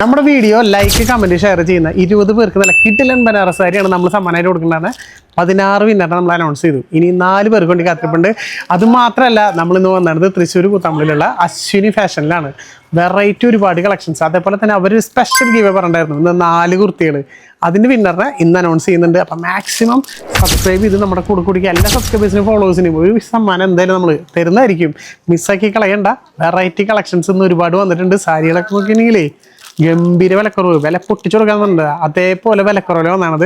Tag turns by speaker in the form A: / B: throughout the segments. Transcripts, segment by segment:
A: നമ്മുടെ video like comment share ചെയ്യുന്ന 20 പേർക്ക് നല്ല കിടിലൻ ബനാറസ് സാരിയാണ് നമ്മൾ സമ്മാനമായിട്ട് കൊടുക്കുന്നത്. 16 വിന്നറിനെ നമ്മൾ അനൗൺസ് ചെയ്തു. ഇനി 4 പേർക്ക് വേണ്ടി കാത്തിരിപ്പുണ്ട്. അത് മാത്രമല്ല, നമ്മൾ ഇന്ന് വന്നത് തൃശ്ശൂർ കൂത്താമ്പള്ളിയിലുള്ള അശ്വിനി ഫാഷനിലാണ്. വെറൈറ്റി ഒരുപാട് കളക്ഷൻസ്, അതേപോലെ തന്നെ അവർ സ്പെഷ്യൽ ഗീവ് പറഞ്ഞിട്ടുണ്ടായിരുന്നു. ഇന്ന് 4 കുർത്തികൾ, അതിൻ്റെ വിന്നറിനെ ഇന്ന് അനൗൺസ് ചെയ്യുന്നുണ്ട്. അപ്പം മാക്സിമം സബ്സ്ക്രൈബ് ചെയ്ത് നമ്മുടെ കൂടെ കൂടിക്കുക. എല്ലാ സബ്സ്ക്രൈബേഴ്സിനും ഫോളോവേഴ്സിനും ഒരു സമ്മാനം എന്തായാലും നമ്മൾ തരുന്നതായിരിക്കും. മിസ്സാക്കി കളയണ്ട. വെറൈറ്റി കളക്ഷൻസ് ഇന്ന് ഒരുപാട് വന്നിട്ടുണ്ട്. സാരികളൊക്കെ നോക്കിയെങ്കിലേ ഗംഭീര വിലക്കുറവ്, വില പൊട്ടിച്ചു കൊടുക്കാന്നുണ്ട്. അതേപോലെ വിലക്കുറവിൽ വന്നാണത്.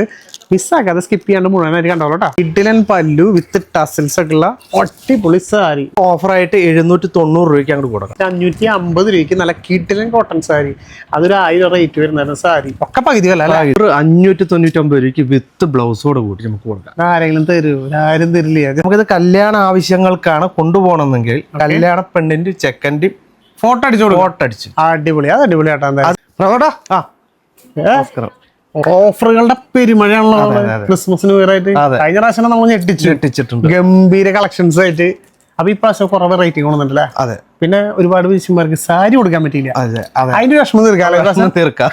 A: മിസ്സാക്കാതെ സ്കിപ്പ് ചെയ്യാണ്ട് മുഴുവനായിട്ട് കണ്ടോളൂ കേട്ടോ. കിഡിലൻ പല്ലു വിത്ത് ടസിൽസ് ഒക്കെ ഉള്ള അടിപൊളി സാരി
B: ഓഫറായിട്ട് 790 രൂപയ്ക്ക് അങ്ങോട്ട് കൊടുക്കാം.
A: 550 രൂപയ്ക്ക് നല്ല കിഡിലൻ കോട്ടൺ സാരി, അതൊരു 1000 റേറ്റ് വരുന്ന സാരി ഒക്കെ പകുതി വില അല്ലേ.
B: 599 രൂപയ്ക്ക് വിത്ത് ബ്ലൗസോട് കൂട്ടി നമുക്ക് കൊടുക്കാം.
A: ആരെങ്കിലും തരൂ? ആരും തരില്ല.
B: നമുക്കിത് കല്യാണ ആവശ്യങ്ങൾക്കാണ് കൊണ്ടുപോകണമെന്നെങ്കിൽ കല്യാണ പെണ്ണിന്റെ ചെക്കൻ്റെ
A: ഫോട്ടോ അടിച്ചു അടിപൊളി. അത് അടിപൊളി ആട്ടാ. ഓഫറുകളുടെ പെരുമഴയാണല്ലോ ക്രിസ്മസിന് വേറായിട്ട്. കഴിഞ്ഞ പ്രാവശ്യം നമ്മൾ ഞെട്ടിച്ചിട്ടുണ്ട് ഗംഭീര കളക്ഷൻസ് ആയിട്ട്. അപ്പൊ ഈ പ്രാവശ്യം കുറവ് റേറ്റിംഗ് കൊണ്ടുവന്നിട്ടല്ലേ.
B: അതെ.
A: പിന്നെ ഒരുപാട് വിശുമാർക്ക് സാരി കൊടുക്കാൻ പറ്റിയില്ല. അതിന്റെ വിഷമം തീർക്കാം.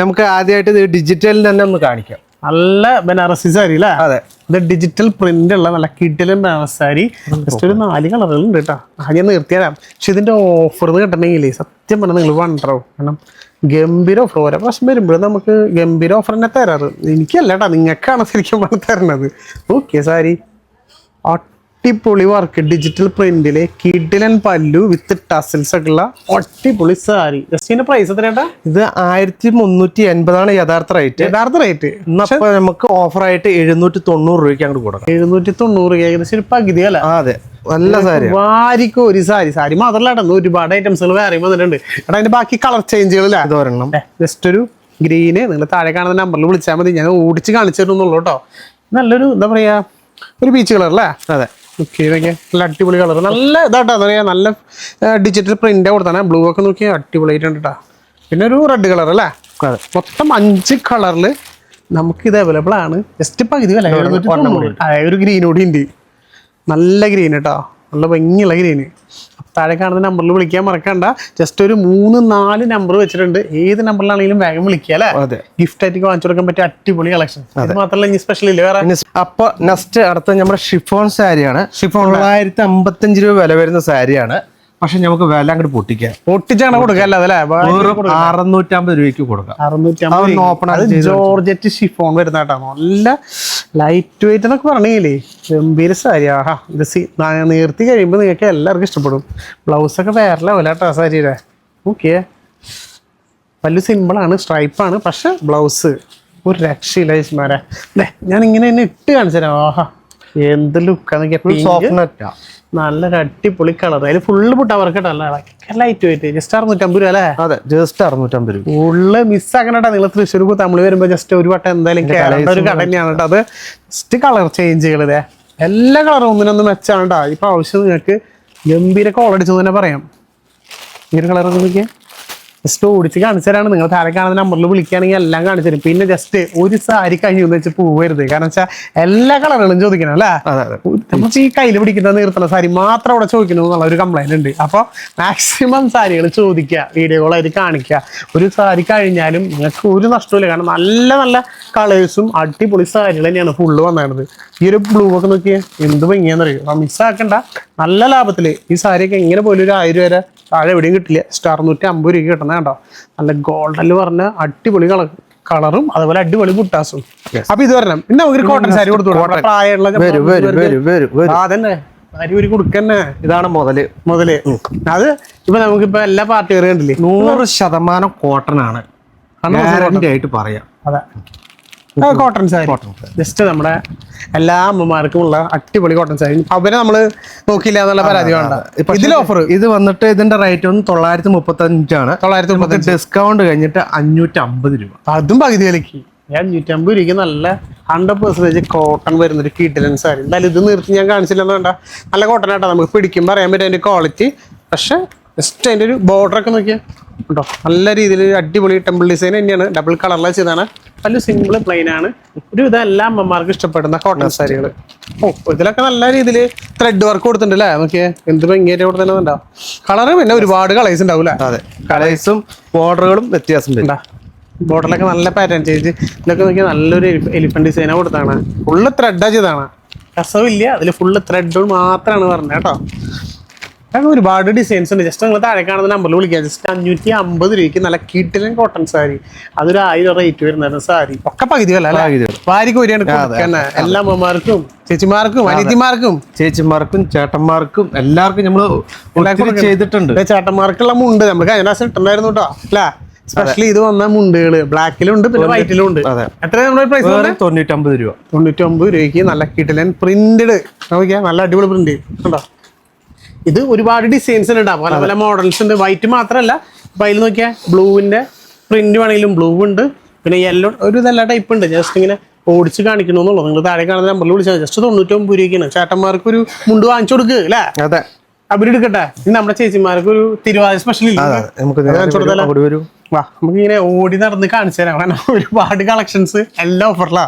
B: നമുക്ക് ആദ്യമായിട്ട് ഡിജിറ്റലിൽ തന്നെ ഒന്ന് കാണിക്കാം.
A: നല്ല ബനാറസി സാരി അല്ലേ.
B: അതെ.
A: ഇത് ഡിജിറ്റൽ പ്രിന്റ് ഉള്ള നല്ല കിടിലൻ ബനാറസ് സാരി. ജസ്റ്റ് ഒരു 4 കളറുകൾ ഉണ്ട് കേട്ടോ. ആദ്യം നിർത്തിയാലാം. പക്ഷെ ഇതിന്റെ ഓഫർ കിട്ടണമെങ്കിലേ സത്യം പറഞ്ഞാൽ നിങ്ങൾ വണ്ടാവും. കാരണം ഗംഭീര ഓഫർ. ഓരോ പ്രാവശ്യം വരുമ്പോഴും നമുക്ക് ഗംഭീര ഓഫർ തന്നെ തരാറ്. എനിക്കല്ല കേട്ടോ, നിങ്ങൾക്കാണ് ശരിക്കും പറഞ്ഞ് തരണത്. ഓക്കെ, സാരി അടിപൊളി വർക്ക്, ഡിജിറ്റൽ പ്രിന്റില് കിഡിലൻ പല്ലു വിത്ത് ടസിൽസ് ഒക്കെ ഉള്ള അടിപൊളി സാരി. ജസ്റ്റിന്റെ പ്രൈസ് എത്രയാ?
B: ഇത് 1380 യഥാർത്ഥ റേറ്റ്. നമുക്ക് ഓഫറായിട്ട് 790 രൂപയ്ക്ക് അങ്ങോട്ട് കൊടുക്കാം.
A: 790 ഏകദേശം ഒരു പകുതി അല്ല.
B: അതെ, നല്ല സാരി.
A: വാരിക്കും ഒരു സാരി മാത്രമല്ല കേട്ടോ, ഒരുപാട് ഐറ്റംസുകൾ വേറെ വന്നിട്ടുണ്ട്. എടാ, അതിന്റെ ബാക്കി കളർ ചേഞ്ചുകളില്ല.
B: ഇതൊരെണ്ണം
A: ജസ്റ്റ് ഒരു ഗ്രീന്. നിങ്ങൾ താഴെ കാണുന്ന നമ്പറിൽ വിളിച്ചാൽ മതി, ഞാൻ ഓടിച്ച് കാണിച്ചു തരുന്നുള്ളൂ കേട്ടോ. നല്ലൊരു എന്താ പറയാ, ഒരു പീച്ച് കളർ അല്ലേ.
B: അതെ.
A: ഓക്കെ, ഇതൊക്കെ നല്ല അടിപൊളി കളർ. നല്ല ഇതാട്ടോ, എന്താ പറയാ, നല്ല ഡിജിറ്റൽ പ്രിന്റ് കൊടുത്താണ്. ബ്ലൂ ഒക്കെ നോക്കിയാൽ അടിപൊളിയായിട്ടുണ്ട് കേട്ടോ. പിന്നെ ഒരു റെഡ് കളർ അല്ലേ. മൊത്തം 5 കളറിൽ നമുക്ക് ഇത് അവൈലബിൾ ആണ്. ജസ്റ്റ് പകുതി വില. ഒരു ഗ്രീൻ കൂടി ഉണ്ട്. നല്ല ഗ്രീൻ കേട്ടോ, നല്ല ഭംഗിയുള്ള ഗ്രീന്. താഴെ കാണുന്ന നമ്പറിൽ വിളിക്കാൻ മറക്കണ്ട. ജസ്റ്റ് ഒരു 3-4 നമ്പർ വെച്ചിട്ടുണ്ട്. ഏത് നമ്പറിലാണെങ്കിലും വേഗം വിളിക്കുക അല്ലേ. ഗിഫ്റ്റ് ആയിട്ട് വാങ്ങിച്ചു കൊടുക്കാൻ പറ്റിയ അടിപൊളി കളക്ഷൻ. അത് മാത്രമല്ല ഇനി സ്പെഷ്യൽ ഇല്ല വേറെ.
B: അപ്പൊ നെക്സ്റ്റ് അടുത്ത നമ്മുടെ ഷിഫോൺ സാരിയാണ്. 955 രൂപ വില വരുന്ന സാരിയാണ്. പക്ഷെ നമുക്ക് വില അങ്ങോട്ട് പൊട്ടിച്ചാണ് കൊടുക്കാം. 650 രൂപയ്ക്ക് കൊടുക്കാം.
A: 650. ജോർജറ്റ് ഷിഫോൺ വരുന്ന കേട്ടോ. നല്ല ലൈറ്റ് വെയിറ്റ് എന്നൊക്കെ പറഞ്ഞില്ലേ, ഗംഭീര സാരി. ആഹാ, ഇത് നിർത്തി കഴിയുമ്പോൾ നിങ്ങൾക്ക് എല്ലാവർക്കും ഇഷ്ടപ്പെടും. ബ്ലൗസൊക്കെ വേറെ ലെവല കേട്ടോ സാരിയുടെ. ഓക്കെ, വലിയ സിമ്പിളാണ്, സ്ട്രൈപ്പാണ്. പക്ഷെ ബ്ലൗസ് ഒരു രക്ഷയില്ല ചേച്ചിമാരെ. ഞാൻ ഇങ്ങനെ തന്നെ ഇട്ട് കാണിച്ചു തരാം. ആഹാ, എന്ത് ലുക്കാന്ന്. നല്ലൊരു അടിപൊളി കളർ. അതിൽ ഫുള്ള് പുട്ട വർക്ക് കേട്ടോ. Light weight. ജസ്റ്റ് 650 രൂപ അല്ലേ.
B: അതെ, ജസ്റ്റ് 650 രൂപ.
A: ഫുള്ള് മിസ്സാക്കണേട്ടാ. നിങ്ങൾ തൃശ്ശൂർ തമിഴ് വരുമ്പോ ജസ്റ്റ് ഒരു വട്ടം എന്തായാലും കേരള ഒരു കട തന്നെയാണ് കേട്ടോ. അത് ജസ്റ്റ് കളർ ചേഞ്ചുകൾ. എല്ലാ കളറും ഒന്നിനൊന്നും മെച്ചാണ് കേട്ടോ. ഇപ്പൊ ആവശ്യം നിങ്ങൾക്ക് ഗംഭീര കോളടിച്ചു തന്നെ പറയാം. ഈ ഒരു കളർ നോക്കിയാൽ ജസ്റ്റ് ഓടിച്ച് കാണിച്ചു തരാണ്. നിങ്ങൾ താഴെ കാണുന്ന നമ്പറിൽ വിളിക്കുകയാണെങ്കിൽ എല്ലാം കാണിച്ചു തരും. പിന്നെ ജസ്റ്റ് ഒരു സാരി കഴിഞ്ഞു എന്ന് വെച്ച് പോവരുത്. കാരണം വെച്ചാൽ എല്ലാ കളറുകളും ചോദിക്കണം അല്ലേ. നമുക്ക് ഈ കയ്യിൽ പിടിക്കുന്ന നീർത്തുള്ള സാരി മാത്രം അവിടെ ചോദിക്കുന്നു എന്നുള്ള ഒരു കംപ്ലൈന്റ് ഉണ്ട്. അപ്പോൾ മാക്സിമം സാരികൾ ചോദിക്കുക, വീഡിയോ കോളായിട്ട് കാണിക്കുക. ഒരു സാരി കഴിഞ്ഞാലും നിങ്ങൾക്ക് ഒരു നഷ്ടമില്ല. കാരണം നല്ല നല്ല കളേഴ്സും അടിപൊളി സാരികൾ തന്നെയാണ് ഫുള്ള് വന്നത്. ഈ ഒരു ബ്ലൂ ഒക്കെ നോക്കിയാൽ എന്ത് ഭംഗിയാണെന്നറിയോ. അപ്പം മിസ്സാക്കണ്ട. നല്ല ലാഭത്തില് ഈ സാരിയൊക്കെ എങ്ങനെ പോലും ഒരു 1000 വരെ താഴെ എവിടെയും കിട്ടില്ല. 650 രൂപയ്ക്ക് കിട്ടുന്ന കേട്ടോ. നല്ല ഗോൾഡനിൽ പറഞ്ഞ അടിപൊളി കളറും അതുപോലെ അടിപൊളി ബുട്ടാസും. അപ്പൊ ഇത് വരണം. പിന്നെ നമുക്ക് കോട്ടൺ സാരി കൊടുത്തു. അതന്നെ സാരി ഒരു കൊടുക്കന്നെ.
B: ഇതാണ് മുതല്.
A: അത് ഇപ്പൊ നമുക്കിപ്പോ എല്ലാ പാർട്ടികളും കണ്ടില്ലേ,
B: 100% കോട്ടൺ ആണ് ആയിട്ട് പറയാം.
A: അതെ, കോട്ടൺ സാരി. ജസ്റ്റ് നമ്മുടെ എല്ലാ അമ്മമാർക്കും ഉള്ള അടിപൊളി കോട്ടൺ സാരി. അവരെ നമ്മള് നോക്കിയില്ല എന്നുള്ള പരാതി വേണ്ട. ഇതിൽ ഓഫർ ഇത് വന്നിട്ട് ഇതിന്റെ റേറ്റ് ഒന്ന് 935 ആണ്. 935
B: ഡിസ്കൗണ്ട് കഴിഞ്ഞിട്ട് 550 രൂപ.
A: അതും പകുതി വിലക്ക്. 550 രൂപയ്ക്ക് നല്ല 100% കോട്ടൺ വരുന്നൊരു കിഡിലൻ സാരി. എന്തായാലും ഇത് നിർത്തി ഞാൻ കാണിച്ചില്ലെന്ന് വേണ്ട. നല്ല കോട്ടൺ ആട്ടോ. നമുക്ക് പിടിക്കുമ്പോൾ അറിയാൻ പറ്റും അതിന്റെ ക്വാളിറ്റി. പക്ഷെ ജസ്റ്റ് അതിന്റെ ഒരു ബോർഡർ ഒക്കെ നോക്കിയാൽ കേട്ടോ, നല്ല രീതിയിൽ അടിപൊളി ടെമ്പിൾ ഡിസൈൻ തന്നെയാണ്. ഡബിൾ കളറിൽ ചെയ്താണ്. പല്ലു സിമ്പിൾ പ്ലെയിൻ ആണ്. ഒരു വിധം എല്ലാ അമ്മമാർക്കും ഇഷ്ടപ്പെടുന്ന കോട്ടൺ സാരികൾ. ഇതിലൊക്കെ നല്ല രീതിയിൽ ത്രെഡ് വർക്ക് കൊടുത്തിട്ടുണ്ട് അല്ലേ? നോക്കിയേ എന്ത് ഭംഗിയായിട്ട് കൊടുത്തിട്ടുണ്ടോ. കളറ് പിന്നെ ഒരുപാട് കളേഴ്സ് ഉണ്ടാവും അല്ലേ?
B: അതെ, കളേഴ്സും ബോർഡറുകളും വ്യത്യാസം വരും.
A: ബോർഡറിലൊക്കെ നല്ല പാറ്റേൺ ചേഞ്ച്. ഇതിലൊക്കെ നോക്കിയാൽ നല്ലൊരു എലിഫന്റ് ഡിസൈനാ കൊടുത്താണ്. ഫുള്ള് ത്രെഡാ ചെയ്താണ്. രസമില്ല, അതിൽ ഫുള്ള് ത്രെഡുകൾ മാത്രമാണ് പറഞ്ഞത് കേട്ടോ. അങ്ങനെ ഒരുപാട് ഡിസൈൻസ് ഉണ്ട്. ജസ്റ്റ് നിങ്ങൾ താഴെ കാണുന്ന നമ്പറിൽ വിളിക്കുക. ജസ്റ്റ് 550 രൂപയ്ക്ക് നല്ല കിട്ടിലൻ കോട്ടൺ സാരി. അതൊരു 1000 റേറ്റ് വരുന്ന സാരി. ഒക്കെ പകുതി വില അല്ലേ? വാരി കോരിയാണ് കൊടുക്കുന്നത് എല്ലാ അമ്മമാർക്കും ചേച്ചിമാർക്കും അനിയത്തിമാർക്കും
B: ചേട്ടന്മാർക്കും എല്ലാവർക്കും നമ്മൾ ചെയ്തിട്ടുണ്ട്.
A: ചേട്ടന്മാർക്കുള്ള മുണ്ട് നമ്മൾ കഴിഞ്ഞ പ്രാവശ്യം ഇട്ടുണ്ടായിരുന്നു കേട്ടോ അല്ലേ? സ്പെഷ്യലി ഇത് വന്ന മുണ്ടുകള് ബ്ലാക്കിലുണ്ട് പിന്നെ വൈറ്റിലും ഉണ്ട്. എത്ര നമ്മുടെ പ്രൈസ്?
B: 95 രൂപ.
A: 99 രൂപയ്ക്ക് നല്ല കിട്ടിലൻ പ്രിന്റഡ്. നോക്കിയാ നല്ല അടിപൊളി പ്രിന്റ് ഉണ്ടോ. ഇത് ഒരുപാട് ഡിസൈൻസ് ഉണ്ടാവും, പല പല മോഡൽസ് ഉണ്ട്. വൈറ്റ് മാത്രമല്ല, അതിൽ നോക്കിയാൽ ബ്ലൂവിന്റെ പ്രിന്റ് വേണമെങ്കിലും ബ്ലൂ ഉണ്ട്, പിന്നെ യെല്ലോ ഒരു ഇതെല്ലാം ടൈപ്പ് ഉണ്ട്. ജസ്റ്റ് ഇങ്ങനെ ഓടിച്ച് കാണിക്കണമെന്നുള്ളൂ. നിങ്ങൾ താഴെ കാണുന്ന നമ്പറിൽ വിളിച്ചാൽ ജസ്റ്റ് 99 രൂപയ്ക്കാണ്. ചേട്ടന്മാർക്ക് ഒരു മുണ്ട് വാങ്ങിച്ചു കൊടുക്കുക അല്ലേ?
B: അതെ,
A: അവരെടുക്കട്ടെ. ഇനി നമ്മുടെ ചേച്ചിമാർക്ക് ഒരു തിരുവാതിര സ്പെഷ്യൽ വാ, നമുക്ക് ഇങ്ങനെ ഓടി നടന്ന് കാണിച്ചു തരാം. കാരണം ഒരുപാട് കളക്ഷൻസ് എല്ലാം ഓഫറിലാ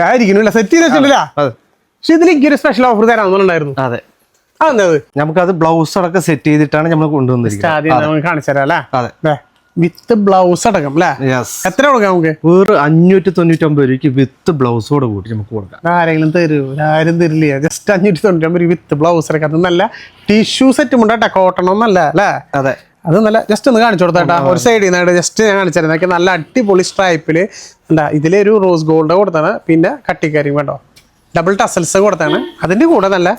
A: ആയിരിക്കുന്നില്ല, സെറ്റ് ചെയ്ത് വെച്ചിട്ടില്ല. പക്ഷെ ഇതിൽ എനിക്കൊരു സ്പെഷ്യൽ ഓഫർ തരാമെന്നുണ്ടായിരുന്നു.
B: അതെ, നമുക്കത് ബ്ലൗസ് അടക്കം സെറ്റ് ചെയ്തിട്ടാണ് നമ്മൾ കൊണ്ടുവന്നിരിക്കുന്നത്.
A: കാണിച്ചു തരാം അല്ലേ? അതെ, വിത്ത് ബ്ലൗസ് അടക്കം അല്ലേ? എത്ര കൊടുക്കാം നമുക്ക്?
B: വേറെ 599 രൂപയ്ക്ക് വിത്ത് ബ്ലൗസോടെ കൂട്ടി നമുക്ക് കൊടുക്കാം.
A: ആരെങ്കിലും തരൂ? ആരും തരില്ല. ജസ്റ്റ് 599 വിത്ത് ബ്ലൗസ് അടക്കം. അത് നല്ല ടിഷ്യൂ സെറ്റും ഉണ്ടാ, കോട്ടൺ ഒന്നല്ല അല്ലേ?
B: അതെ,
A: അത് നല്ല ജസ്റ്റ് ഒന്ന് കാണിച്ചു കൊടുത്താട്ടാ. ഒരു സൈഡിൽ നിന്ന് ജസ്റ്റ് ഞാൻ കാണിച്ചു തരുന്നതൊക്കെ നല്ല അടിപൊളി സ്ട്രൈപ്പില് എന്താ. ഇതിലൊരു റോസ് ഗോൾഡ് കൊടുത്താണ്, പിന്നെ കട്ടിക്കാരിയും വേണ്ടോ ഡബിൾ ടസൽസ് കൊടുത്താണ്. അതിന്റെ കൂടെ നല്ല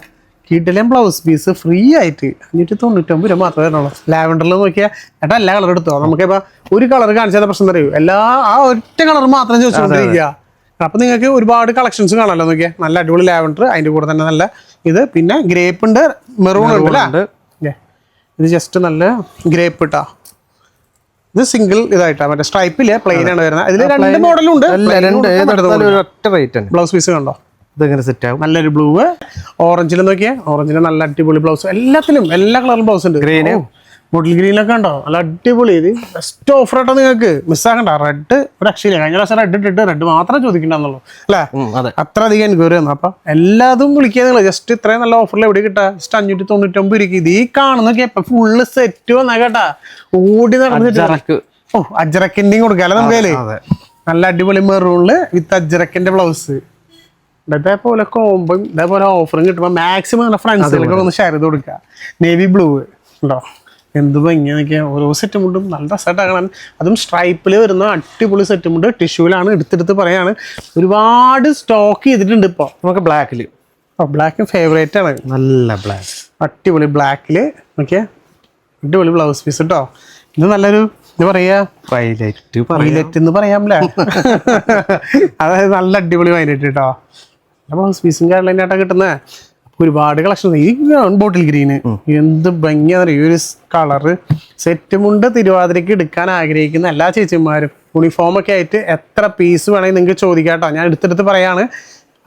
A: കിടിലൻ ബ്ലൗസ് പീസ് ഫ്രീ ആയിട്ട് 599 രൂപ മാത്രമേ വരുന്നുള്ളൂ. ലാവൻഡറിൽ നോക്കിയാൽ ഏട്ടാ എല്ലാ കളർ എടുത്തോ. നമുക്കിപ്പോൾ ഒരു കളർ കാണിച്ചാൽ പ്രശ്നം അറിയൂ, ആ ഒറ്റ കളർ മാത്രം ചോദിച്ചുകൊണ്ടിരിക്കുക. അപ്പൊ നിങ്ങൾക്ക് ഒരുപാട് കളക്ഷൻസ് കാണാമല്ലോ. നോക്കിയാൽ നല്ല അടിപൊളി ലാവൻഡർ, അതിന്റെ കൂടെ തന്നെ നല്ല ഇത്, പിന്നെ ഗ്രേപ്പ് ഉണ്ട്, മെറൂൺ ഉണ്ട് അല്ലേ? ഇത് ജസ്റ്റ് നല്ല ഗ്രേപ്പ് ഇട്ടാ. ഇത് സിംഗിൾ ഇതായിട്ടാ, മറ്റേ സ്ട്രൈപ്പില് പ്ലെയിൻ ആണ് വരുന്നത്. ഇതിൽ 2 മോഡലുണ്ട്. ബ്ലൗസ് പീസ് കണ്ടോ,
B: ഇതെങ്ങനെ സെറ്റ് ആവും.
A: നല്ലൊരു ബ്ലൂ, ഓറഞ്ചിൽ നോക്കിയാൽ ഓറഞ്ചിന് നല്ല അടിപൊളി ബ്ലൗസ്. എല്ലാത്തിലും എല്ലാ കളറിലും ബ്ലൗസ് ഉണ്ട്. ഗ്രീന്, ബോട്ടിൽ ഗ്രീനൊക്കെ ഉണ്ടോ, നല്ല അടിപൊളി. ഇത് ബെസ്റ്റ് ഓഫർ ആട്ടോ, നിങ്ങൾക്ക് മിസ്സാക്കണ്ട. റെഡ് ഒരു അക്ഷയില്ല. കഴിഞ്ഞ പ്രാവശ്യം റെഡ് ഇട്ടിട്ട് റെഡ് മാത്രമേ ചോദിക്കണ്ടെന്നുള്ളൂ അല്ലേ? അത്ര അധികം എൻക്വയറി വന്നു. അപ്പൊ എല്ലാതും വിളിക്കുക നിങ്ങൾ. ജസ്റ്റ് ഇത്രയും നല്ല ഓഫറിൽ എവിടെ കിട്ടാ? ജസ്റ്റ് 599 രൂപയ്ക്ക് ഇത് ഈ കാണുന്നൊക്കെ ഫുള്ള് സെറ്റ് വന്നാ കേട്ടാ. ഓടി നടന്നിട്ട് അജ്രക്കിന്റെയും കൊടുക്കാല്ലേ നമുക്ക്. നല്ല അടിപൊളി മെറൂണില് വിത്ത് അജ്രക്കിന്റെ ബ്ലൗസ്. ഇതേപോലെ കോമ്പും ഇതേപോലെ ഓഫറും കിട്ടുമ്പോൾ മാക്സിമം ഫ്രണ്ട്സുകൾക്ക് ഒന്ന് ഷെയർ ചെയ്ത് കൊടുക്കുക. നേവി ബ്ലൂ ഉണ്ടോ, എന്ത് ഭംഗിയൊക്കെ. ഓരോ സെറ്റ് മുണ്ടും നല്ല രസമായിട്ടാണ്. അതും സ്ട്രൈപ്പിൽ വരുന്ന അടിപൊളി സെറ്റ് മുണ്ട്. ടിഷ്യൂലാണ് എടുത്തെടുത്ത് പറയാണ്. ഒരുപാട് സ്റ്റോക്ക് ചെയ്തിട്ടുണ്ട് ഇപ്പോൾ. നമുക്ക് ബ്ലാക്കില്, ബ്ലാക്ക് ഫേവറേറ്റ് ആണ്. നല്ല ബ്ലാക്ക്, അടിപൊളി ബ്ലാക്കില് നോക്കിയാ അടിപൊളി ബ്ലൗസ് പീസ് കേട്ടോ. ഇത് നല്ലൊരു ഇത് പറയാ വൈലറ്റ് എന്ന് പറയാമല്ലേ? അതായത് നല്ല അടിപൊളി വൈലറ്റ് കേട്ടോ. ബ്ലൗസ് പീസും കേരളായിട്ടാ കിട്ടുന്നത്. ഒരുപാട് കളക്ഷൻ. ഈ ബോട്ടിൽ ഗ്രീന് എന്ത് ഭംഗിയാ. ഈ ഒരു കളറ് സെറ്റ് മുണ്ട് തിരുവാതിരക്ക് എടുക്കാൻ ആഗ്രഹിക്കുന്ന എല്ലാ ചേച്ചിമാരും യൂണിഫോം ഒക്കെ ആയിട്ട് എത്ര പീസ് വേണമെങ്കിൽ നിങ്ങൾക്ക് ചോദിക്കാം കേട്ടോ. ഞാൻ എടുത്തെടുത്ത് പറയാണ്.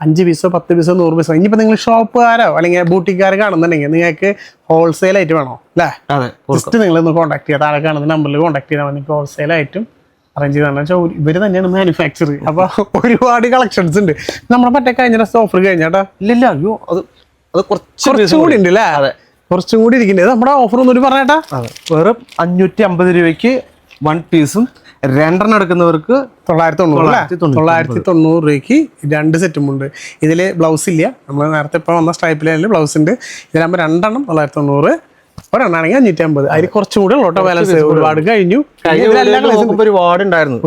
A: 5 പീസോ 10 പീസോ 100 പീസോ. ഇനിയിപ്പോൾ നിങ്ങൾ ഷോപ്പുകാരോ അല്ലെങ്കിൽ ബൂട്ടിക്കാർ കാണുന്നുണ്ടെങ്കിൽ നിങ്ങൾക്ക് ഹോൾസെയിൽ ആയിട്ട് വേണോ അല്ലേ? ജസ്റ്റ് നിങ്ങളൊന്ന് കോൺടാക്ട് ചെയ്യുക. താഴെ കാണുന്ന നമ്പറിൽ കോൺടാക്ട് ചെയ്താൽ മതി. ഹോൾസെയിൽ ആയിട്ടും അറേഞ്ച് ചെയ്താണ്. ഇവര് തന്നെയാണ് മാനുഫാക്ചർ. അപ്പൊ ഒരുപാട് കളക്ഷൻസ് ഉണ്ട്. നമ്മളെ മറ്റേ കഴിഞ്ഞ ദിവസം ഓഫർ കഴിഞ്ഞാട്ടാ. ഇല്ലില്ല, അയ്യോ അത് കുറച്ചുകൂടി ഉണ്ട് അല്ലേ? കുറച്ചും കൂടി ഇരിക്കുന്നത്. നമ്മുടെ ഓഫർ ഒന്നും പറഞ്ഞേട്ടാ.
B: വെറും 550 രൂപയ്ക്ക് 1 പീസും 2 എടുക്കുന്നവർക്ക്
A: 990 രൂപയ്ക്ക് 2 സെറ്റും ഉണ്ട്. ഇതിൽ ബ്ലൗസ് ഇല്ല. നമ്മൾ നേരത്തെ ഇപ്പൊ വന്ന സ്ട്രൈപ്പിലായാലും ബ്ലൗസ് ഉണ്ട്. ഇതിലാകുമ്പോൾ 2 990, ഒരെണ്ണാണെങ്കിൽ 550. അതിൽ കുറച്ചും കൂടെ ഉള്ളോട്ടോ ബാലൻസ്. ഒരുപാട് കഴിഞ്ഞു. ഒരുപാടുണ്ടായിരുന്നു.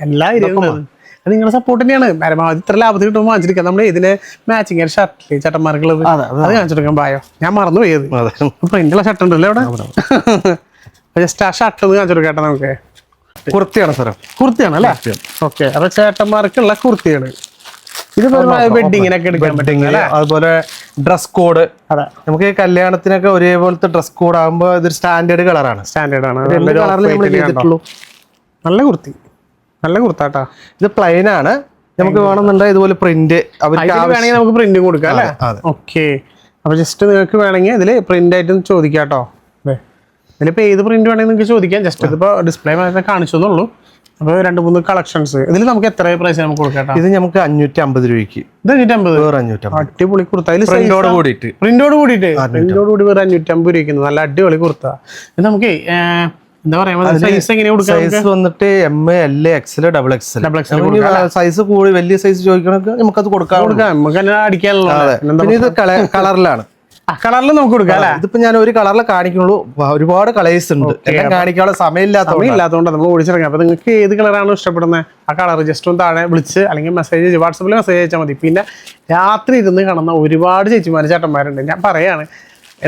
A: എല്ലാ ഏരിയയിലും അത് നിങ്ങളുടെ സപ്പോർട്ട് തന്നെയാണ്. പരമാവധി ഇത്ര ലാഭത്തിൽ കിട്ടുമ്പോൾ വാങ്ങിച്ചിരിക്കാം. നമ്മൾ ഇതിന് മാച്ചിങ് ഷർട്ടില് ചേട്ടന്മാർക്കുള്ളത് അത് കാണിച്ചെടുക്കാൻ പായോ? ഞാൻ മറന്നു പോയത്. പ്രിന്റുള്ള ഷർട്ട് ഉണ്ടല്ലോ അവിടെ. ജസ്റ്റ് ആ ഷർട്ട് ഒന്ന് കാണിച്ചെടുക്കട്ടെ നമുക്ക്.
B: കുർത്തിയാണ് സാറേ,
A: കുർത്തിയാണ് അല്ലേ? ഓക്കെ, അപ്പൊ ചേട്ടന്മാർക്കുള്ള കുർത്തിയാണ്. ഇത് വെഡിങ്ങിനൊക്കെ എടുക്കാൻ പറ്റും.
B: അതുപോലെ ഡ്രസ് കോഡ്. അതെ, നമുക്ക് ഈ കല്യാണത്തിനൊക്കെ ഒരേപോലത്തെ ഡ്രസ് കോഡ് ആകുമ്പോൾ ഇതൊരു സ്റ്റാൻഡേർഡ് കളറാണ്.
A: നല്ല കുർത്തി, നല്ല കുർത്താട്ടാ.
B: ഇത് പ്ലെയിൻ ആണ്. നമുക്ക് വേണമെന്നുണ്ടെങ്കിൽ ഇതുപോലെ പ്രിന്റ്
A: വേണമെങ്കിൽ നമുക്ക് പ്രിന്റ് കൊടുക്കാം അല്ലേ? ഓക്കെ, അപ്പൊ ജസ്റ്റ് നിങ്ങൾക്ക് വേണമെങ്കിൽ ഇതില് പ്രിന്റ് ആയിട്ട് ചോദിക്കാം കേട്ടോ. ഇതിലിപ്പോ ഏത് പ്രിന്റ് വേണമെങ്കിൽ നിങ്ങൾക്ക് ചോദിക്കാം. ജസ്റ്റ് ഇതിപ്പോ ഡിസ്പ്ലേ കാണിച്ചെന്നുള്ളൂ. അപ്പോൾ 2-3 കളക്ഷൻസ്. ഇതിൽ നമുക്ക് എത്ര പ്രൈസ് നമുക്ക് കൊടുക്കാം?
B: ഇത് നമുക്ക് 550 രൂപയ്ക്ക്.
A: ഇത് 550.
B: വേറെ 550.
A: അടിപൊളി കുർത്ത. അതിൽ
B: പ്രിന്റോട് കൂടിയിട്ട്
A: പ്രിന്റോട് കൂടി വേറെ 550 രൂപയ്ക്ക് നല്ല അടിപൊളി കുർത്ത. ഇത് നമുക്ക് എന്താ പറയാ സൈസ് എങ്ങനെ കൊടുക്കാം?
B: സൈസ് വന്നിട്ട് M, L, XL, XXL. Size കൂടി വലിയ സൈസ് ചോദിക്കണമെങ്കിൽ നമുക്കത് കൊടുക്കാം.
A: നമുക്ക് തന്നെ അടിക്കാനുള്ള.
B: പിന്നെ ഇത് കളറിലാണ്.
A: കളറിൽ നമുക്ക് കൊടുക്കാം അല്ലേ?
B: ഇതിപ്പോ ഞാൻ ഒരു കളറിൽ കാണിക്കുള്ളൂ, ഒരുപാട് കളേഴ്സ് ഉണ്ട്. എല്ലാം കാണിക്കാനുള്ള
A: സമയമില്ലാത്തതുകൊണ്ട് നമ്മൾ ഓടിച്ചിറങ്ങാം. അപ്പൊ നിങ്ങൾക്ക് ഏത് കളറാണോ ഇഷ്ടപ്പെടുന്നത് ആ കളർ ജസ്റ്റ് ഒന്ന് താഴെ വിളിച്ച് അല്ലെങ്കിൽ മെസ്സേജ് വാട്സപ്പിൽ മെസ്സേജ് അയച്ചാൽ മതി. പിന്നെ രാത്രി ഇരുന്ന് കാണുന്ന ഒരുപാട് ചേച്ചിമാര് ചേട്ടന്മാരുണ്ട്. ഞാൻ പറയാണ്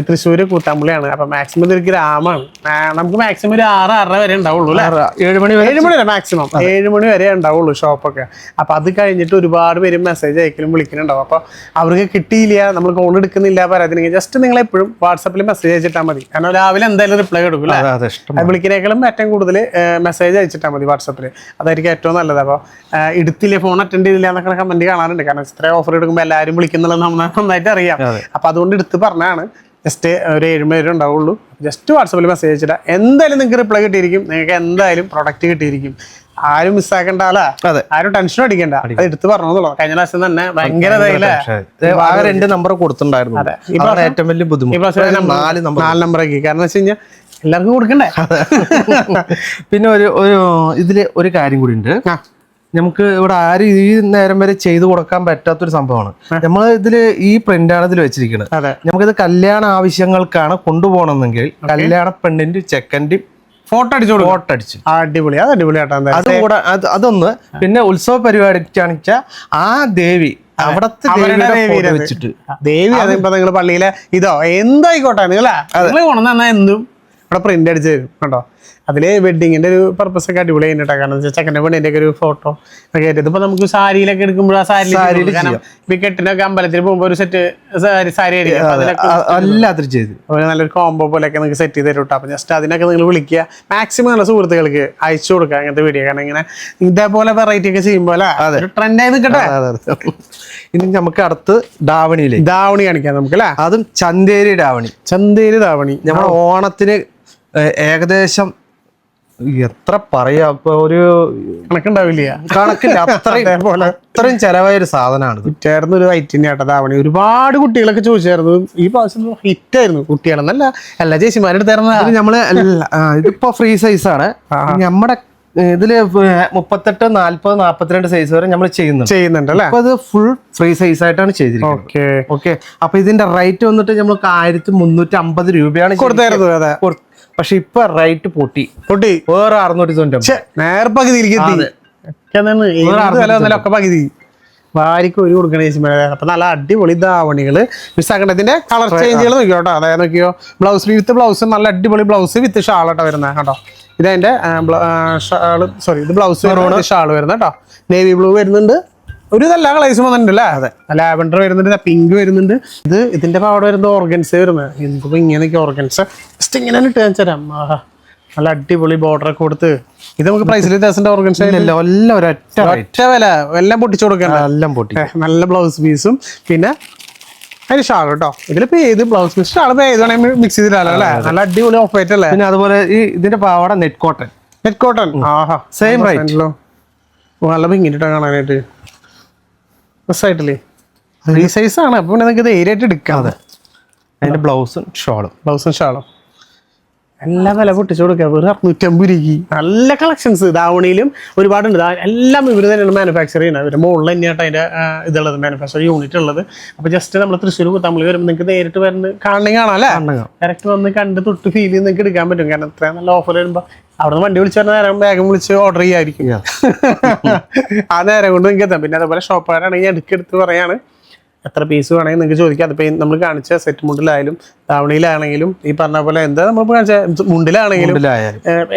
A: തൃശ്ശൂര് കൂത്താമ്പുള്ളിയാണ്. അപ്പൊ മാക്സിമം ഇതൊരു ഗ്രാമമാണ്. നമുക്ക് മാക്സിമം ഒരു 6-6:30 വരെ ഉണ്ടാവുള്ളൂ.
B: 7 മണി
A: വരെ മാക്സിമം 7 മണി വരെ ഉണ്ടാവുള്ളൂ ഷോപ്പൊക്കെ. അപ്പൊ അത് കഴിഞ്ഞിട്ട് ഒരുപാട് പേര് മെസ്സേജ് അയക്കലും വിളിക്കുന്നുണ്ടാവും. അപ്പൊ അവർക്ക് കിട്ടിയില്ല, നമ്മൾ ഫോൺ എടുക്കുന്നില്ല പറയാതിനെങ്കിൽ ജസ്റ്റ് നിങ്ങൾ എപ്പോഴും വാട്സപ്പിൽ മെസ്സേജ് അയച്ചിട്ടാൽ മതി. കാരണം രാവിലെ എന്തായാലും റിപ്ലൈ കൊടുക്കും. വിളിക്കുന്നേക്കാളും ഏറ്റവും കൂടുതൽ മെസ്സേജ് അയച്ചിട്ടാൽ മതി വാട്സപ്പിൽ. അതായിരിക്കും ഏറ്റവും നല്ലത്. അപ്പോൾ എടുത്തില്ല, ഫോൺ അറ്റൻഡ് ചെയ്തില്ല എന്നൊക്കെ കമന്റ് കാണാറുണ്ട്. കാരണം ഇത്ര ഓഫർ എടുക്കുമ്പോൾ എല്ലാവരും വിളിക്കുന്നുള്ളത് നമ്മൾ നന്നായിട്ട് അറിയാം. അപ്പൊ അതുകൊണ്ട് എടുത്ത് പറഞ്ഞാണ് ജസ്റ്റ് ഒരു 7 മണി വരെ ഉണ്ടാവുള്ളൂ. ജസ്റ്റ് വാട്സപ്പിൽ മെസ്സേജ് അയച്ചിട്ട് എന്തായാലും നിങ്ങൾക്ക് റിപ്ലൈ കിട്ടിയിരിക്കും. നിങ്ങൾക്ക് എന്തായാലും പ്രൊഡക്റ്റ് കിട്ടിയിരിക്കും. ആരും മിസ്സാക്കണ്ട. ആരും ടെൻഷൻ അടിക്കണ്ട. അത് എടുത്ത് പറഞ്ഞോളൂ. കഴിഞ്ഞ പ്രാവശ്യം തന്നെ ഭയങ്കര
B: 2 നമ്പർ കൊടുത്തിട്ടുണ്ടായിരുന്നു. ഏറ്റവും വലിയ ബുദ്ധിമുട്ട്
A: 4 നമ്പറൊക്കെ. കാരണം വെച്ച് കഴിഞ്ഞാൽ എല്ലാവർക്കും കൊടുക്കണ്ടേ.
B: പിന്നെ ഇതില് ഒരു കാര്യം കൂടി ഉണ്ട്. നമുക്ക് ഇവിടെ ആരും ഈ നേരം വരെ ചെയ്തു കൊടുക്കാൻ പറ്റാത്തൊരു സംഭവമാണ്. നമ്മൾ ഇതില് ഈ പ്രിന്റാണ് ഇതിൽ വെച്ചിരിക്കുന്നത്. നമുക്കിത് കല്യാണ ആവശ്യങ്ങൾക്കാണ് കൊണ്ടുപോകണമെങ്കിൽ കല്യാണ പെണ്ണിന്റെ ചെക്കൻ്റെ
A: ഫോട്ടോ അടിച്ചു. അടിപൊളി. അത് അടിപൊളിയായിട്ടാണ്.
B: അതുകൂടെ അതൊന്ന്. പിന്നെ ഉത്സവ പരിപാടിക്കാണെച്ചാൽ ആ ദേവി അവിടത്തെ വെച്ചിട്ട്
A: ദേവി അതിപ്പോ നിങ്ങൾ പള്ളിയിലെ ഇതോ എന്തായിക്കോട്ടെ നിങ്ങൾ കൊണ്ടുവന്നാ എന്തും ഇവിടെ പ്രിന്റ് അടിച്ച് തരും കേട്ടോ. അതില് വെഡിങ്ങിന്റെ ഒരു പർപ്പസ് ഒക്കെ അടിപൊളി കഴിഞ്ഞിട്ടാ. കാരണം ചെക്കൻ്റെ പെണ്ണിന്റെ ഒക്കെ ഒരു ഫോട്ടോ ഒക്കെ ആയിട്ട് ഇതിപ്പോ നമുക്ക് സാരിയിലൊക്കെ എടുക്കുമ്പോൾ ആ സാരി കാരണം കെട്ടിനൊക്കെ അമ്പലത്തിൽ പോകുമ്പോൾ ഒരു സെറ്റ് സാരി
B: എല്ലാത്തിനും ചെയ്ത്
A: നല്ലൊരു കോംബോ പോലെയൊക്കെ നിങ്ങൾക്ക് സെറ്റ് ചെയ്ത് തരും. അപ്പൊ ജസ്റ്റ് അതിനൊക്കെ നിങ്ങൾ വിളിക്കുക. മാക്സിമം നല്ല സുഹൃത്തുക്കൾക്ക് അയച്ചു കൊടുക്കുക അങ്ങനത്തെ വീഡിയോ. കാരണം ഇങ്ങനെ ഇതേപോലെ വെറൈറ്റി ഒക്കെ ചെയ്യുമ്പോൾ ട്രെൻഡായി നിൽക്കട്ടെ.
B: ഇനി നമുക്ക് അടുത്ത് ധാവണി
A: കാണിക്കാം നമുക്ക് അല്ലെ.
B: അതും ചന്തേരി ധാവണി. നമ്മുടെ ഓണത്തിന് ഏകദേശം എത്ര പറയാ, ഇപ്പൊ ഒരു കണക്കില്ല. അത്രയും ചെലവായ ഒരു സാധനമാണ്.
A: ചേർന്ന് ഒരു വൈറ്റിന്റെ ആട്ട ധാവണി ഒരുപാട് കുട്ടികളൊക്കെ ചോദിച്ചായിരുന്നു. ഈ പ്രാവശ്യം ഹിറ്റ് ആയിരുന്നു. കുട്ടികളെന്നല്ല എല്ലാ ചേച്ചിമാരെടുത്തായിരുന്നു.
B: നമ്മള് ഇതിപ്പോ ഫ്രീ സൈസ് ആണ്. നമ്മുടെ ഇതില് 38, 40, 42 സൈസ് വരെ നമ്മൾ ചെയ്യുന്നുണ്ട് അല്ലേ. അപ്പൊ അത് ഫുൾ ഫ്രീ സൈസ് ആയിട്ടാണ് ചെയ്തിരിക്കുന്നത്. ഓക്കെ. അപ്പൊ ഇതിന്റെ റേറ്റ് വന്നിട്ട് നമ്മൾക്ക് 1350 രൂപയാണ് കൊടുത്തായിരുന്നു. പക്ഷെ ഇപ്പൊ റേറ്റ് പൊട്ടി വേറെ 690.
A: നേർപകുതി പകുതി വാരിക്ക് ഒരു കൊടുക്കണ ചേച്ചിമാരെ. അപ്പൊ നല്ല അടിപൊളി ധാവണികള് മിസ്സാക്കണ്ടതിന്റെ കളർ ചേഞ്ചുകൾ നോക്കിയോ കേട്ടോ. അതായത് നോക്കിയോ ബ്ലൗസ് വിത്ത് ബ്ലൗസ് നല്ല അടിപൊളി ബ്ലൗസ് വിത്ത് ഷാളാട്ടോ വരുന്നത് കേട്ടോ. ഇതതിന്റെ ഷാള് ഇത് ബ്ലൗസ് ഷാള് വരുന്നത് കേട്ടോ. നേവി ബ്ലൂ വരുന്നുണ്ട്. ഒരു ഇതെല്ലാ കളേഴ്സും വന്നിട്ടുണ്ട് അല്ലേ. അതെ. ലാവൻഡർ വരുന്നുണ്ട്, പിങ്ക് വരുന്നുണ്ട്. ഇതിന്റെ അവിടെ വരുന്നത് ഓർഗൻസ് വരുന്നത്. എന്തിപ്പോ ഇങ്ങനെയൊക്കെ ഓർഗൻസ് ജസ്റ്റ് ഇങ്ങനെ ഇട്ട് തരാം. നല്ല അടിപൊളി ബോർഡർ ഒക്കെ കൊടുത്ത് ഇത് നമുക്ക് പ്രൈസിൽ വ്യത്യാസത്തിന്റെ ഓർഗൻസ് ഒറ്റ വില എല്ലാം പൊട്ടിച്ചു കൊടുക്കണ്ട. എല്ലാം പൊട്ടി നല്ല ബ്ലൗസ് പീസും പിന്നെ അതിന് ഷാൾ കേട്ടോ. ഇതിലിപ്പോ ഏത് ബ്ലൗസ് പീസ് ഷാൾ ഏത് വേണമെങ്കിൽ മിക്സ് ചെയ്തിട്ടാലോ അല്ലേ. നല്ല അടിപൊളി ഓഫ് വൈറ്റ് അല്ലേ.
B: പിന്നെ അതുപോലെ ഈ ഇതിന്റെ പാവാട നെറ്റ് കോട്ടൺ.
A: ആഹാ
B: സെയിം റേറ്റ്.
A: നല്ല ഭംഗിട്ടാ കാണാനായിട്ട്. ഫ്രീ സൈസ് ആണ്. അപ്പൊ നിങ്ങൾക്ക് ധൈര്യമായിട്ട് എടുക്കാം.
B: അതിന്റെ ബ്ലൗസും ഷാളും
A: എല്ലാ വില പൊട്ടിച്ചു കൊടുക്കുക. വെറും 650 രൂപയ്ക്ക് നല്ല കളക്ഷൻസ് ധാവണിയിലും ഒരുപാടുണ്ട്. എല്ലാം ഇവർ തന്നെയാണ് മാനുഫാക്ചർ ചെയ്യുന്നത്. ഇവരുടെ മുകളിൽ തന്നെയായിട്ട് അതിന്റെ ഇതുള്ളത് മാനുഫാക്ചർ യൂണിറ്റ് ഉള്ളത്. അപ്പൊ ജസ്റ്റ് നമ്മൾ തൃശ്ശൂർ കൂത്താമ്പള്ളി വരുമ്പോൾ നിങ്ങൾക്ക് നേരിട്ട് വരുന്നത് കാണാം അല്ലേ. ഡയറക്റ്റ് വന്ന് കണ്ട് തൊട്ട് ഫീൽ ചെയ്ത് നിങ്ങൾക്ക് എടുക്കാൻ പറ്റും. കാരണം ഇത്രയും നല്ല ഓഫർ വരുമ്പോൾ അവിടെ വണ്ടി വിളിച്ചു പറഞ്ഞ നേരം വേഗം വിളിച്ച് ഓർഡർ ചെയ്യായിരിക്കും. ആ നേരം കൊണ്ട് നിങ്ങൾക്ക് എത്താം. പിന്നെ അതുപോലെ ഷോപ്പുകാരാണെങ്കിൽ എടുക്കെടുത്ത് പറയാണ് എത്ര പീസ് വേണമെങ്കിൽ നിങ്ങൾക്ക് ചോദിക്കാം. അതിപ്പോൾ നമ്മൾ കാണിച്ച സെറ്റ് മുണ്ടിലായാലും ധാവണിയിലാണെങ്കിലും ഈ പറഞ്ഞ പോലെ എന്താ നമ്മൾ കാണിച്ച മുണ്ടിലാണെങ്കിലും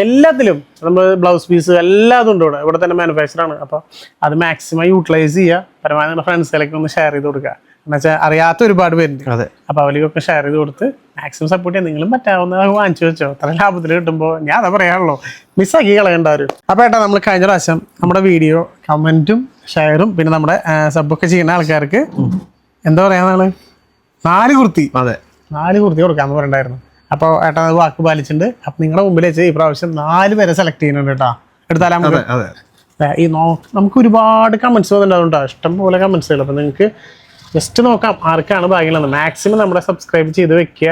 A: എല്ലാത്തിലും നമ്മൾ ബ്ലൗസ് പീസ് എല്ലാതും ഉണ്ട് ഇവിടെ തന്നെ മാനുഫാക്ചറാണ്. അപ്പോൾ അത് മാക്സിമം യൂട്ടിലൈസ് ചെയ്യുക. പരമാവധി നമ്മുടെ ഫ്രണ്ട്സിലേക്ക് ഒന്ന് ഷെയർ ചെയ്ത് കൊടുക്കുക. എന്നുവെച്ചാൽ അറിയാത്ത ഒരുപാട് പേരുണ്ട്. അപ്പോൾ അവരിക്കൊക്കെ ഷെയർ ചെയ്ത് കൊടുത്ത് മാക്സിമം സപ്പോർട്ട് ചെയ്യാൻ നിങ്ങളും പറ്റാവുന്ന വാങ്ങിച്ചു വെച്ചോ. അത്ര ലാഭത്തിൽ കിട്ടുമ്പോൾ ഞാൻ അതാ പറയാനുള്ളൂ, മിസ്സാക്കി കളയണ്ടാവും. അപ്പോൾ ഏട്ടാ നമ്മൾ കഴിഞ്ഞ പ്രാവശ്യം നമ്മുടെ വീഡിയോ കമൻറ്റും ഷെയറും പിന്നെ നമ്മുടെ സബ്ബൊക്കെ ചെയ്യുന്ന ആൾക്കാർക്ക് എന്താ പറയാന്നാണ് 4 കുർത്തി കൊടുക്കാന്ന് പറഞ്ഞിട്ടുണ്ടായിരുന്നു. അപ്പോൾ ഏട്ടാ അത് വാക്ക് പാലിച്ചിട്ടുണ്ട്. അപ്പം നിങ്ങളുടെ മുമ്പിൽ വെച്ച് ഈ പ്രാവശ്യം 4 പേരെ സെലക്ട് ചെയ്യുന്നുണ്ട് കേട്ടോ. എടുത്താലേ നമുക്ക് ഈ നമുക്ക് ഒരുപാട് കമന്റ്സ് വന്നിട്ടുണ്ടാവും, ഇഷ്ടം പോലെ കമന്റ്സുകൾ. അപ്പം നിങ്ങൾക്ക് ജസ്റ്റ് നോക്കാം ആർക്കാണ് ഭാഗ്യമുള്ളത്. മാക്സിമം നമ്മുടെ സബ്സ്ക്രൈബ് ചെയ്ത് വെക്കുക,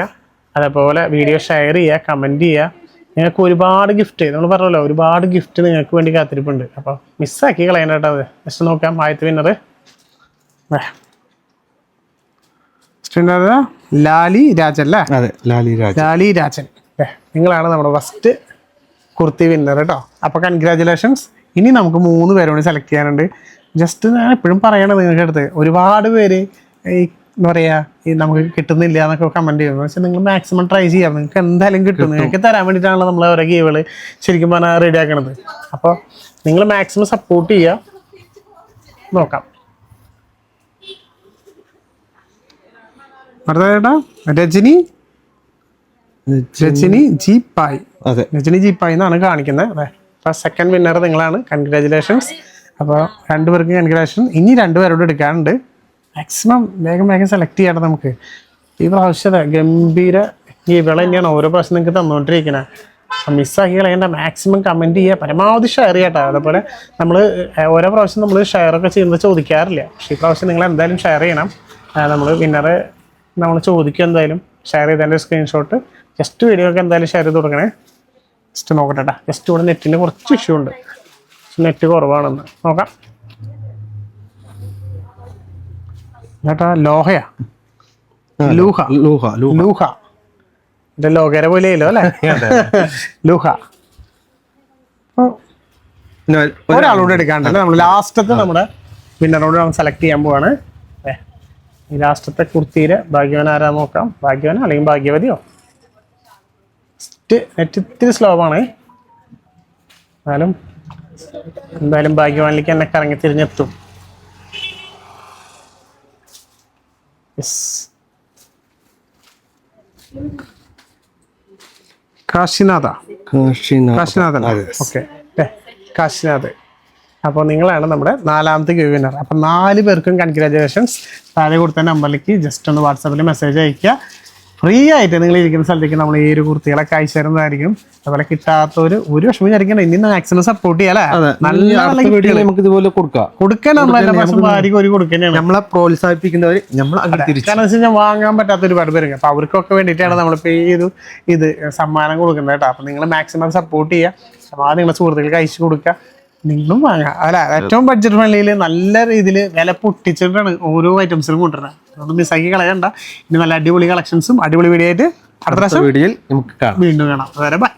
A: അതേപോലെ വീഡിയോ ഷെയർ ചെയ്യുക, കമൻറ്റ് ചെയ്യുക. നിങ്ങൾക്ക് ഒരുപാട് ഗിഫ്റ്റ്, നമ്മൾ പറഞ്ഞല്ലോ ഒരുപാട് ഗിഫ്റ്റ് നിങ്ങൾക്ക് വേണ്ടി കാത്തിരിപ്പുണ്ട്. അപ്പോൾ മിസ്സാക്കി കളയാനായിട്ട് അത് ജസ്റ്റ് നോക്കാം. ആദ്യത്തെ വിന്നർ ലാലി രാജൻ അല്ലേ?
B: അതെ,
A: ലാലി രാജൻ. നിങ്ങളാണ് നമ്മുടെ ഫസ്റ്റ് കുർത്തി വിന്നർ കേട്ടോ. അപ്പോൾ കൺഗ്രാജുലേഷൻസ്. ഇനി നമുക്ക് 3 പേരെ കൂടി സെലക്ട് ചെയ്യാനുണ്ട്. ജസ്റ്റ് ഞാൻ എപ്പോഴും പറയണത് നിങ്ങൾക്ക് അടുത്ത് ഒരുപാട് പേര് ഈ എന്താ പറയുക ഈ നമുക്ക് കിട്ടുന്നില്ല എന്നൊക്കെ കമൻറ്റ് ചെയ്യുന്നത്. പക്ഷേ നിങ്ങൾ മാക്സിമം ട്രൈ ചെയ്യാം, നിങ്ങൾക്ക് എന്തായാലും കിട്ടും. നിങ്ങൾക്ക് തരാൻ വേണ്ടിയിട്ടാണല്ലോ നമ്മൾ ഓരോ ഗീവുകൾ ശരിക്കും പറഞ്ഞാൽ റെഡി ആക്കണത്. അപ്പോൾ നിങ്ങൾ മാക്സിമം സപ്പോർട്ട് ചെയ്യുക. നോക്കാം. അടുത്ത രജനി ജീപ്പായി.
B: അതെ,
A: രജനി ജീപ്പായി എന്നാണ് കാണിക്കുന്നത്. അതെ, അപ്പോൾ സെക്കൻഡ് വിന്നർ നിങ്ങളാണ്. കൺഗ്രാജുലേഷൻസ്. അപ്പോൾ 2 പേർക്ക് കൺഗ്രാജുലേഷൻ. ഇനി 2 പേരോട് എടുക്കാനുണ്ട്. മാക്സിമം വേഗം സെലക്ട് ചെയ്യണം. നമുക്ക് ഈ പ്രാവശ്യം ഗംഭീര ഗീവുകൾ തന്നെയാണ് ഓരോ പ്രാവശ്യം നിങ്ങൾക്ക് തന്നുകൊണ്ടിരിക്കുന്നത്. മിസ്സാക്കി കളയേണ്ട. മാക്സിമം കമൻറ്റ് ചെയ്യുക, പരമാവധി ഷെയർ ചെയ്യട്ടോ. അതുപോലെ നമ്മൾ ഓരോ പ്രാവശ്യം നമ്മൾ ഷെയറൊക്കെ ചെയ്യുന്നത് ചോദിക്കാറില്ല, പക്ഷേ ഈ പ്രാവശ്യം നിങ്ങൾ എന്തായാലും ഷെയർ ചെയ്യണം. നമ്മൾ വിന്നറ് നമ്മൾ ചോദിക്കും എന്തായാലും. ഷെയർ ചെയ്തതിൻ്റെ സ്ക്രീൻഷോട്ട് ജസ്റ്റ് വീഡിയോ ഒക്കെ എന്തായാലും ഷെയർ ചെയ്ത് കൊടുക്കണേ. ജസ്റ്റ് നോക്കട്ടെ. ജസ്റ്റ് ഇവിടെ നെറ്റിൻ്റെ കുറച്ച് ഇഷ്യൂ ഉണ്ട്, നെറ്റ് കുറവാണെന്ന് നോക്കാം. ചേട്ടാ ലോഹയാ? ലൂഹ. ഇത് ലോകര പോലെയല്ലോ അല്ലേ? ലൂഹ. ഒരാളോട് എടുക്കാണ്ടല്ലേ? നമ്മൾ ലാസ്റ്റത്തെ നമ്മുടെ വിന്നറോട് നമ്മൾ സെലക്ട് ചെയ്യാൻ പോവാണ്. ഈ ലാസ്റ്റത്തെ കുർത്തിയിലെ ഭാഗ്യവാൻ ആരാ നോക്കാം. ഭാഗ്യവാനോ അല്ലെങ്കിൽ ഭാഗ്യവതിയോ? നെറ്റ് ഇത്തിരി സ്ലോ ആണ്, എന്തായാലും ഭാഗ്യവാനിലേക്ക് എന്നെ കറങ്ങി തിരിഞ്ഞെത്തും. കാശിനാഥൻ. ഓക്കെ, കാശിനാഥ്. അപ്പോൾ നിങ്ങളാണ് നമ്മുടെ 4ാമത്തെ ഗിവ് വിന്നർ. അപ്പം 4 പേർക്കും കൺഗ്രാജുലേഷൻസ്. താഴെ കൊടുത്ത നമ്പറിലേക്ക് ജസ്റ്റ് ഒന്ന് വാട്സാപ്പിൽ മെസ്സേജ് അയക്കുക. ഫ്രീ ആയിട്ട് നിങ്ങൾ ഇരിക്കുന്ന സ്ഥലത്തേക്ക് നമ്മൾ ഈ ഒരു കുർത്തികളൊക്കെ അയച്ചു തരുന്നതായിരിക്കും. അതുപോലെ കിട്ടാത്തൊരു വിഷമം വിചാരിക്കണം. ഇനി മാക്സിമം സപ്പോർട്ട് ചെയ്യാം.
B: നമുക്ക് ഇതുപോലെ കൊടുക്കാൻ നമ്മളെ പ്രോത്സാഹിപ്പിക്കുന്നവർ
A: കാരണം വെച്ച് കഴിഞ്ഞാൽ വാങ്ങാൻ പറ്റാത്ത ഒരുപാട് പേരുണ്ട്. അപ്പൊ അവർക്കൊക്കെ വേണ്ടിയിട്ടാണ് നമ്മളിപ്പോൾ ഈ ഇത് സമ്മാനം കൊടുക്കുന്നത് കേട്ടോ. അപ്പൊ നിങ്ങൾ മാക്സിമം സപ്പോർട്ട് ചെയ്യുക. നിങ്ങളുടെ സുഹൃത്തുക്കൾക്ക് അയച്ചു കൊടുക്കുക. നിങ്ങളും വാങ്ങാം. അല്ല, ഏറ്റവും ബഡ്ജറ്റ് ഫ്രണ്ട്ലിയിൽ നല്ല രീതിയിൽ വില പൊട്ടിച്ചിട്ടാണ് ഓരോ ഐറ്റംസിനും കൊണ്ടുവരുന്നത്. അതൊന്നും മിസ്സാക്കി കളയണ്ട. ഇനി നല്ല അടിപൊളി കളക്ഷൻസും അടിപൊളി വീഡിയോ ആയിട്ട് അടുത്ത പ്രാവശ്യം
B: വീഡിയോയിൽ നമുക്ക്
A: വീണ്ടും കാണാം. അതുവരെ ബൈ.